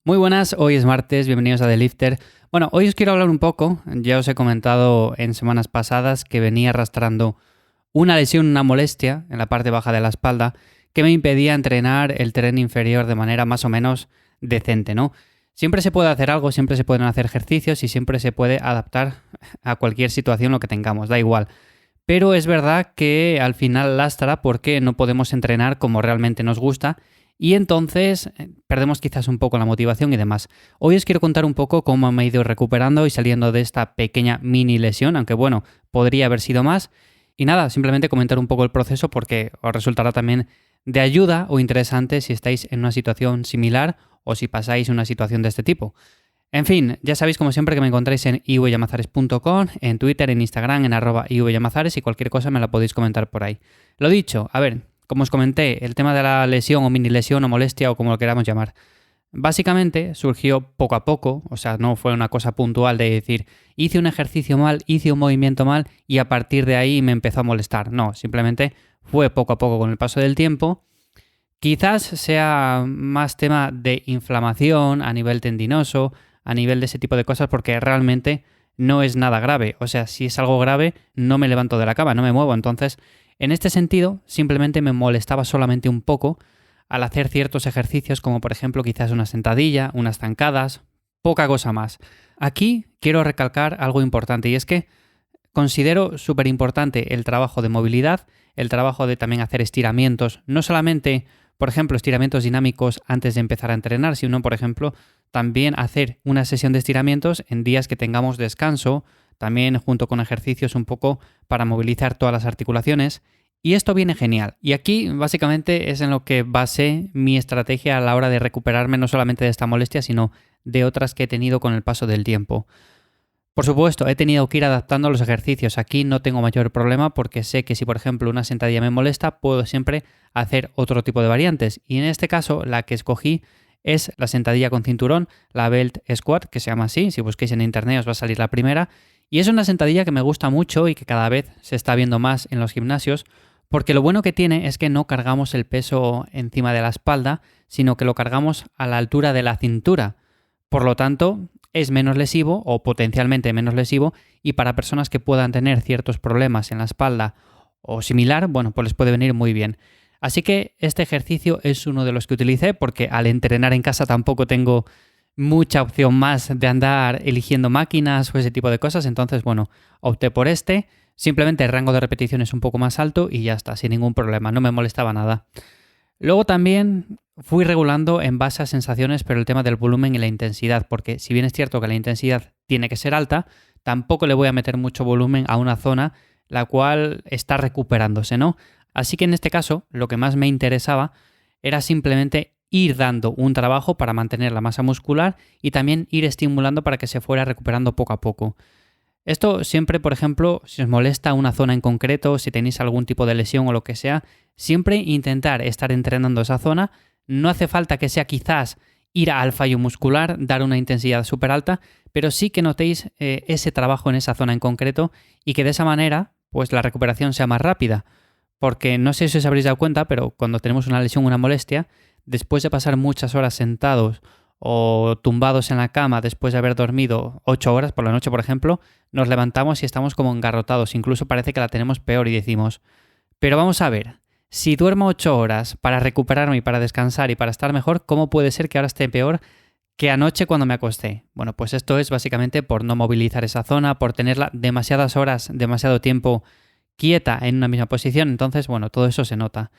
Muy buenas, hoy es martes, bienvenidos a The Lifter. Bueno, hoy os quiero hablar un poco, ya os he comentado en semanas pasadas que venía arrastrando una lesión, una molestia en la parte baja de la espalda que me impedía entrenar el tren inferior de manera más o menos decente, ¿no? Siempre se puede hacer algo, siempre se pueden hacer ejercicios y siempre se puede adaptar a cualquier situación lo que tengamos, da igual. Pero es verdad que al final lastra porque no podemos entrenar como realmente nos gusta y entonces perdemos quizás un poco la motivación y demás. Hoy os quiero contar un poco cómo me he ido recuperando y saliendo de esta pequeña mini lesión, aunque bueno, podría haber sido más. Y nada, simplemente comentar un poco el proceso porque os resultará también de ayuda o interesante si estáis en una situación similar o si pasáis una situación de este tipo. En fin, ya sabéis como siempre que me encontráis en ivyamazares.com, en Twitter, en Instagram, en @ivyamazares y cualquier cosa me la podéis comentar por ahí. Lo dicho, a ver, como os comenté, el tema de la lesión o mini lesión o molestia o como lo queramos llamar, básicamente surgió poco a poco, o sea, no fue una cosa puntual de decir, hice un ejercicio mal, hice un movimiento mal y a partir de ahí me empezó a molestar. No, simplemente fue poco a poco con el paso del tiempo. Quizás sea más tema de inflamación a nivel tendinoso, a nivel de ese tipo de cosas, porque realmente no es nada grave. O sea, si es algo grave, no me levanto de la cama, no me muevo. Entonces, en este sentido, simplemente me molestaba solamente un poco al hacer ciertos ejercicios, como por ejemplo quizás una sentadilla, unas zancadas, poca cosa más. Aquí quiero recalcar algo importante y es que considero súper importante el trabajo de movilidad, el trabajo de también hacer estiramientos, no solamente, por ejemplo, estiramientos dinámicos antes de empezar a entrenar, sino, por ejemplo, también hacer una sesión de estiramientos en días que tengamos descanso, también junto con ejercicios un poco para movilizar todas las articulaciones. Y esto viene genial. Y aquí básicamente es en lo que basé mi estrategia a la hora de recuperarme no solamente de esta molestia, sino de otras que he tenido con el paso del tiempo. Por supuesto, he tenido que ir adaptando los ejercicios. Aquí no tengo mayor problema porque sé que si, por ejemplo, una sentadilla me molesta, puedo siempre hacer otro tipo de variantes. Y en este caso, la que escogí es la sentadilla con cinturón, la Belt Squat, que se llama así. Si busquéis en internet os va a salir la primera. Y es una sentadilla que me gusta mucho y que cada vez se está viendo más en los gimnasios, porque lo bueno que tiene es que no cargamos el peso encima de la espalda, sino que lo cargamos a la altura de la cintura. Por lo tanto, es menos lesivo o potencialmente menos lesivo y para personas que puedan tener ciertos problemas en la espalda o similar, bueno, pues les puede venir muy bien. Así que este ejercicio es uno de los que utilicé porque al entrenar en casa tampoco tengo mucha opción más de andar eligiendo máquinas o ese tipo de cosas, entonces bueno, opté por este, simplemente el rango de repetición es un poco más alto y ya está, sin ningún problema, no me molestaba nada. Luego también fui regulando en base a sensaciones, pero el tema del volumen y la intensidad, porque si bien es cierto que la intensidad tiene que ser alta, tampoco le voy a meter mucho volumen a una zona la cual está recuperándose, ¿no? Así que en este caso, lo que más me interesaba era simplemente ir dando un trabajo para mantener la masa muscular y también ir estimulando para que se fuera recuperando poco a poco. Esto siempre, por ejemplo, si os molesta una zona en concreto, si tenéis algún tipo de lesión o lo que sea, siempre intentar estar entrenando esa zona. No hace falta que sea quizás ir al fallo muscular, dar una intensidad súper alta, pero sí que notéis ese trabajo en esa zona en concreto y que de esa manera pues la recuperación sea más rápida. Porque no sé si os habréis dado cuenta, pero cuando tenemos una lesión, una molestia, después de pasar muchas horas sentados o tumbados en la cama después de haber dormido 8 horas por la noche, por ejemplo, nos levantamos y estamos como engarrotados, incluso parece que la tenemos peor y decimos, pero vamos a ver, si duermo 8 horas para recuperarme y para descansar y para estar mejor, ¿cómo puede ser que ahora esté peor que anoche cuando me acosté? Bueno, pues esto es básicamente por no movilizar esa zona, por tenerla demasiadas horas, demasiado tiempo quieta en una misma posición, entonces, bueno, todo eso se nota.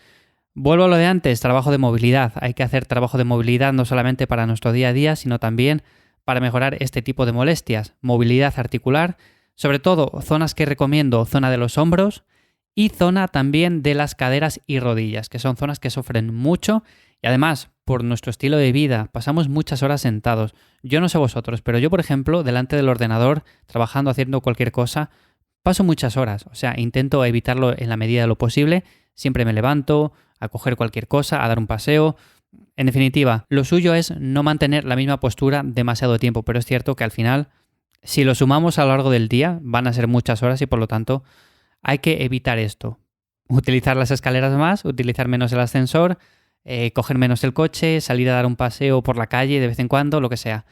Vuelvo a lo de antes, trabajo de movilidad. Hay que hacer trabajo de movilidad no solamente para nuestro día a día, sino también para mejorar este tipo de molestias. Movilidad articular, sobre todo zonas que recomiendo, zona de los hombros y zona también de las caderas y rodillas, que son zonas que sufren mucho y además, por nuestro estilo de vida, pasamos muchas horas sentados. Yo no sé vosotros, pero yo, por ejemplo, delante del ordenador, trabajando, haciendo cualquier cosa, paso muchas horas. O sea, intento evitarlo en la medida de lo posible. Siempre me levanto a coger cualquier cosa, a dar un paseo. En definitiva, lo suyo es no mantener la misma postura demasiado tiempo, pero es cierto que al final, si lo sumamos a lo largo del día, van a ser muchas horas y por lo tanto hay que evitar esto. Utilizar las escaleras más, utilizar menos el ascensor, coger menos el coche, salir a dar un paseo por la calle de vez en cuando, lo que sea.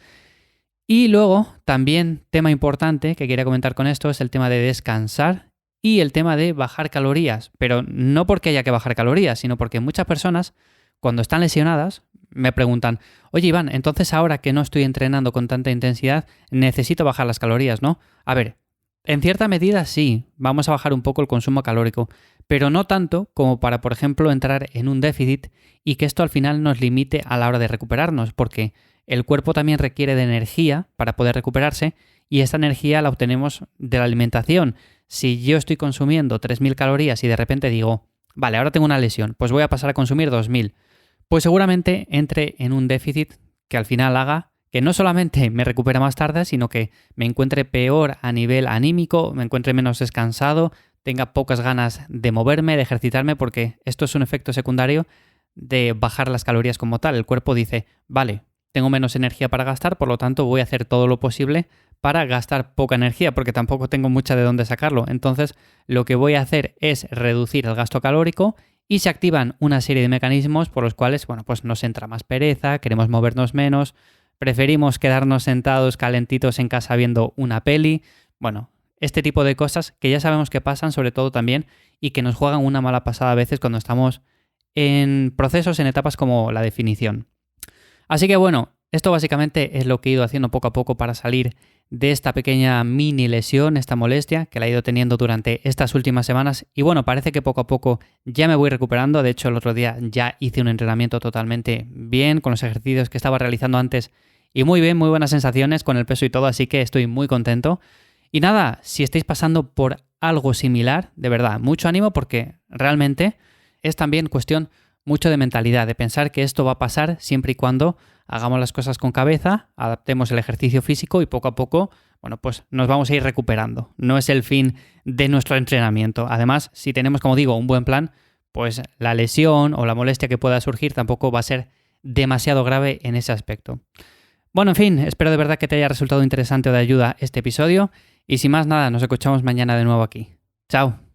Y luego, también tema importante que quería comentar con esto es el tema de descansar y el tema de bajar calorías. Pero no porque haya que bajar calorías, sino porque muchas personas, cuando están lesionadas, me preguntan, oye Iván, entonces ahora que no estoy entrenando con tanta intensidad, necesito bajar las calorías, ¿no? A ver, en cierta medida sí, vamos a bajar un poco el consumo calórico, pero no tanto como para, por ejemplo, entrar en un déficit y que esto al final nos limite a la hora de recuperarnos, porque el cuerpo también requiere de energía para poder recuperarse y esta energía la obtenemos de la alimentación. Si yo estoy consumiendo 3.000 calorías y de repente digo, vale, ahora tengo una lesión, pues voy a pasar a consumir 2.000, pues seguramente entre en un déficit que al final haga que no solamente me recupere más tarde, sino que me encuentre peor a nivel anímico, me encuentre menos descansado, tenga pocas ganas de moverme, de ejercitarme, porque esto es un efecto secundario de bajar las calorías como tal. El cuerpo dice, vale, tengo menos energía para gastar, por lo tanto voy a hacer todo lo posible para gastar poca energía, porque tampoco tengo mucha de dónde sacarlo. Entonces, lo que voy a hacer es reducir el gasto calórico y se activan una serie de mecanismos por los cuales, bueno, pues nos entra más pereza, queremos movernos menos, preferimos quedarnos sentados calentitos en casa viendo una peli. Bueno, este tipo de cosas que ya sabemos que pasan, sobre todo también, y que nos juegan una mala pasada a veces cuando estamos en procesos, en etapas como la definición. Así que bueno, esto básicamente es lo que he ido haciendo poco a poco para salir de esta pequeña mini lesión, esta molestia que la he ido teniendo durante estas últimas semanas. Y bueno, parece que poco a poco ya me voy recuperando. De hecho, el otro día ya hice un entrenamiento totalmente bien con los ejercicios que estaba realizando antes y muy bien, muy buenas sensaciones con el peso y todo, así que estoy muy contento. Y nada, si estáis pasando por algo similar, de verdad, mucho ánimo porque realmente es también cuestión mucho de mentalidad, de pensar que esto va a pasar siempre y cuando hagamos las cosas con cabeza, adaptemos el ejercicio físico y poco a poco, bueno, pues nos vamos a ir recuperando. No es el fin de nuestro entrenamiento. Además, si tenemos, como digo, un buen plan, pues la lesión o la molestia que pueda surgir tampoco va a ser demasiado grave en ese aspecto. Bueno, en fin, espero de verdad que te haya resultado interesante o de ayuda este episodio y sin más nada, nos escuchamos mañana de nuevo aquí. ¡Chao!